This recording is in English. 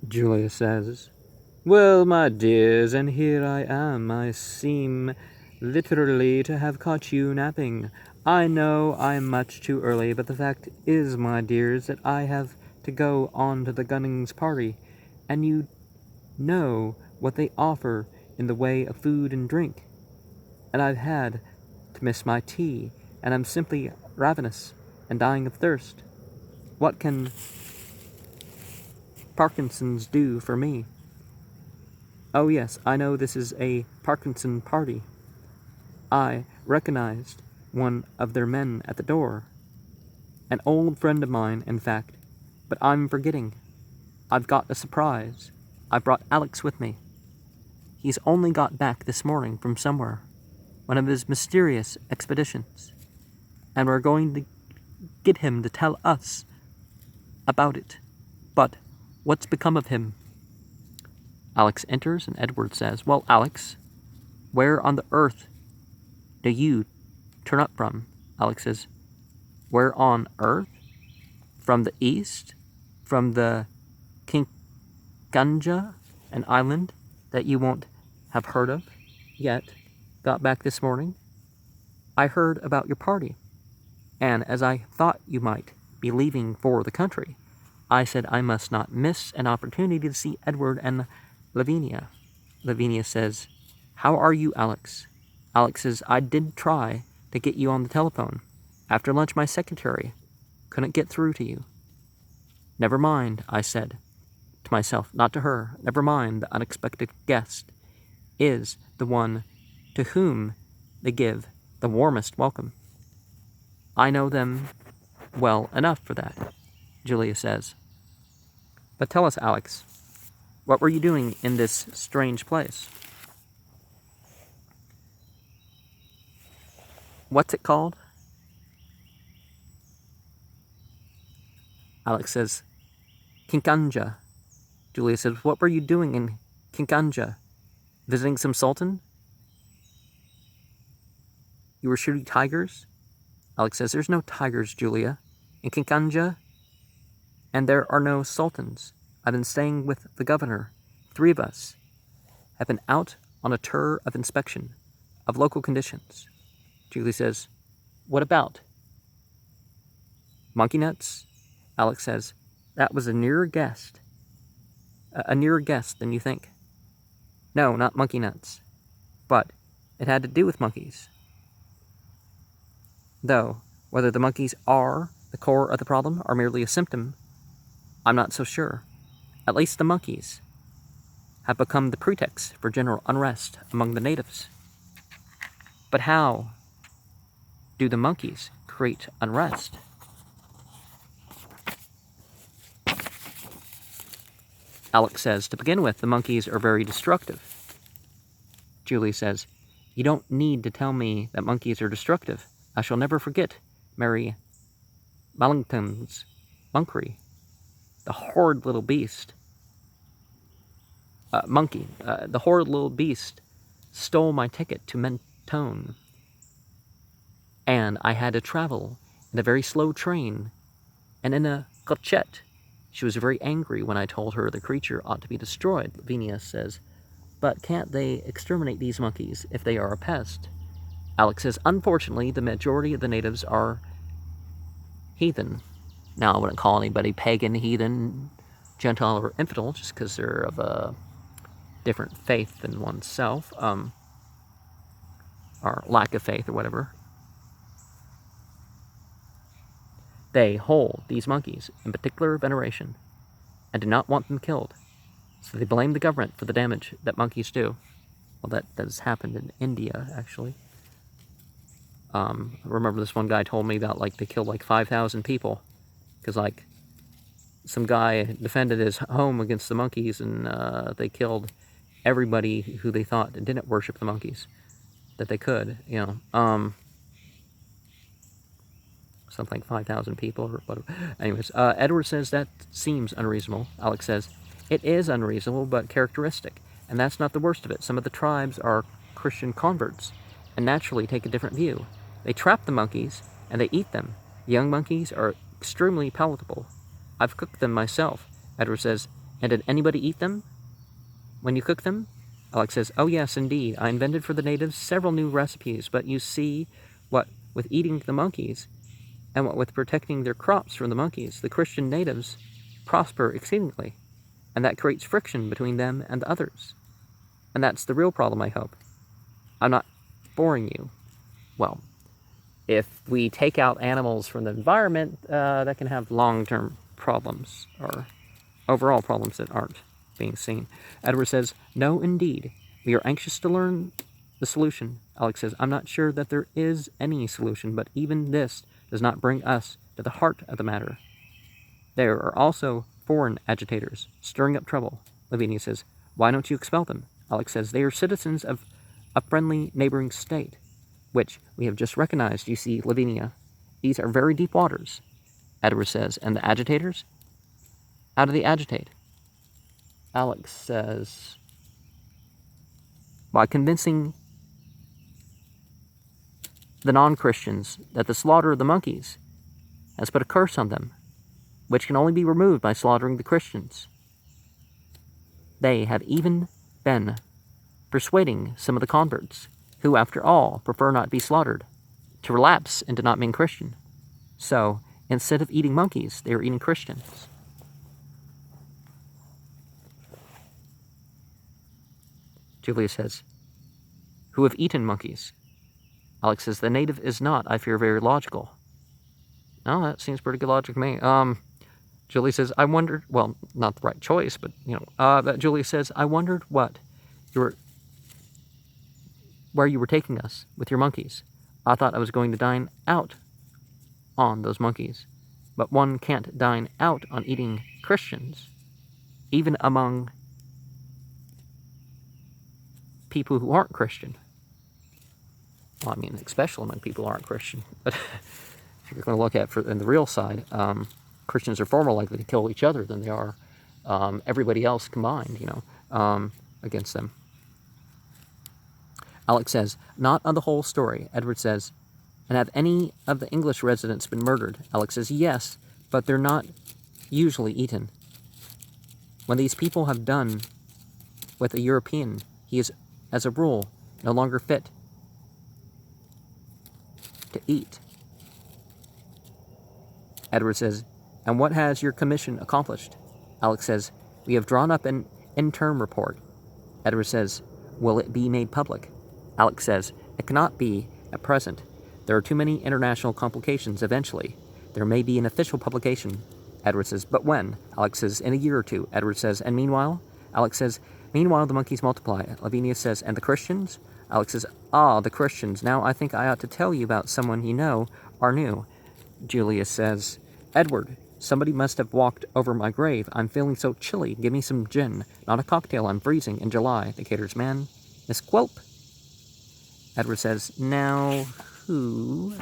Julia says, "Well, my dears, and here I am. I seem literally to have caught you napping. I know I'm much too early, but the fact is, my dears, that I have to go on to the Gunnings' party, and you know what they offer in the way of food and drink. And I've had to miss my tea, and I'm simply ravenous and dying of thirst. What can Parkinson's do for me? Oh, yes, I know this is a Parkinson party. I recognized one of their men at the door. An old friend of mine, in fact. But I'm forgetting. I've got a surprise. I brought Alex with me. He's only got back this morning from somewhere, one of his mysterious expeditions, and we're going to get him to tell us about it. But what's become of him?" Alex enters, and Edward says, "Well, Alex, where on the earth do you turn up from?" Alex says, "Where on earth? From the east? From the Kinkanja, an island that you won't have heard of yet, got back this morning? I heard about your party, and as I thought you might be leaving for the country, I said I must not miss an opportunity to see Edward and Lavinia." Lavinia says, "How are you, Alex?" Alex says, "I did try to get you on the telephone. After lunch, my secretary couldn't get through to you." "Never mind," I said to myself, not to her. "Never mind, the unexpected guest is the one to whom they give the warmest welcome. I know them well enough for that," Julia says. "But tell us, Alex, what were you doing in this strange place? What's it called?" Alex says, "Kinkanja." Julia says, "What were you doing in Kinkanja? Visiting some sultan? You were shooting tigers?" Alex says, "There's no tigers, Julia, in Kinkanja, and there are no sultans. I've been staying with the governor. 3 of us have been out on a tour of inspection of local conditions." Julie says, "What about monkey nuts?" Alex says, "That was a nearer guess than you think. No, not monkey nuts, but it had to do with monkeys. Though, whether the monkeys are the core of the problem or merely a symptom, I'm not so sure. At least the monkeys have become the pretext for general unrest among the natives. But how do the monkeys create unrest?" Alex says, "To begin with, the monkeys are very destructive." Julie says, "You don't need to tell me that monkeys are destructive. I shall never forget Mary Mallington's monkery. The horrid little beast, the horrid little beast stole my ticket to Mentone, and I had to travel in a very slow train and in a clochette. She was very angry when I told her the creature ought to be destroyed." Lavinia says, "But can't they exterminate these monkeys if they are a pest?" Alex says, "Unfortunately, the majority of the natives are heathen." Now, I wouldn't call anybody pagan, heathen, Gentile, or infidel just because they're of a different faith than oneself, or lack of faith, or whatever. They hold these monkeys in particular veneration and do not want them killed. So they blame the government for the damage that monkeys do. Well, that has happened in India, actually. I remember this one guy told me that, like, they killed, like, 5,000 people. Because, like, some guy defended his home against the monkeys, and they killed everybody who they thought didn't worship the monkeys. That they could, something like 5,000 people or whatever. Anyways, Edward says that seems unreasonable. Alex says, "It is unreasonable, but characteristic. And that's not the worst of it. Some of the tribes are Christian converts and naturally take a different view. They trap the monkeys and they eat them. The young monkeys are extremely palatable. I've cooked them myself," Edward says, And did anybody eat them when you cook them? Alex says, oh yes, indeed. I invented for the natives several new recipes, but you see, what with eating the monkeys, and what with protecting their crops from the monkeys, the Christian natives prosper exceedingly, and that creates friction between them and the others. And that's the real problem, I hope. I'm not boring you. Well, if we take out animals from the environment, that can have long-term problems, or overall problems that aren't being seen. Edward says, no, indeed. We are anxious to learn the solution. Alex says, I'm not sure that there is any solution, but even this does not bring us to the heart of the matter. There are also foreign agitators stirring up trouble. Lavinia says, why don't you expel them? Alex says, they are citizens of a friendly neighboring state, which we have just recognized, you see, Lavinia. These are very deep waters. Edward says, and the agitators? How do they agitate? Alex says, by convincing the non-Christians that the slaughter of the monkeys has put a curse on them, which can only be removed by slaughtering the Christians. They have even been persuading some of the converts, who, after all, prefer not to be slaughtered, to relapse into not being Christian. So, instead of eating monkeys, they are eating Christians. Julia says, who have eaten monkeys? Alex says, the native is not, I fear, very logical. Oh, that seems pretty good logic to me. Julia says, I wondered, well, not the right choice, but, but Julia says, I wondered where you were taking us with your monkeys. I thought I was going to dine out on those monkeys, but one can't dine out on eating Christians, even among people who aren't Christian. Well, I mean, especially among people who aren't Christian. But if you're going to look at it in the real side, Christians are far more likely to kill each other than they are everybody else combined, against them. Alex says, not on the whole story. Edward says, and have any of the English residents been murdered? Alex says, yes, but they're not usually eaten. When these people have done with a European, he is, as a rule, no longer fit to eat. Edward says, and what has your commission accomplished? Alex says, we have drawn up an interim report. Edward says, will it be made public? Alex says, it cannot be at present. There are too many international complications eventually. There may be an official publication. Edward says, but when? Alex says, in a year or two. Edward says, and meanwhile? Alex says, meanwhile the monkeys multiply. Lavinia says, and the Christians? Alex says, the Christians. Now I think I ought to tell you about someone you know or knew. Julia says, Edward, somebody must have walked over my grave. I'm feeling so chilly. Give me some gin. Not a cocktail. I'm freezing in July. The caterer's man. Miss Quilp. Edward says, now who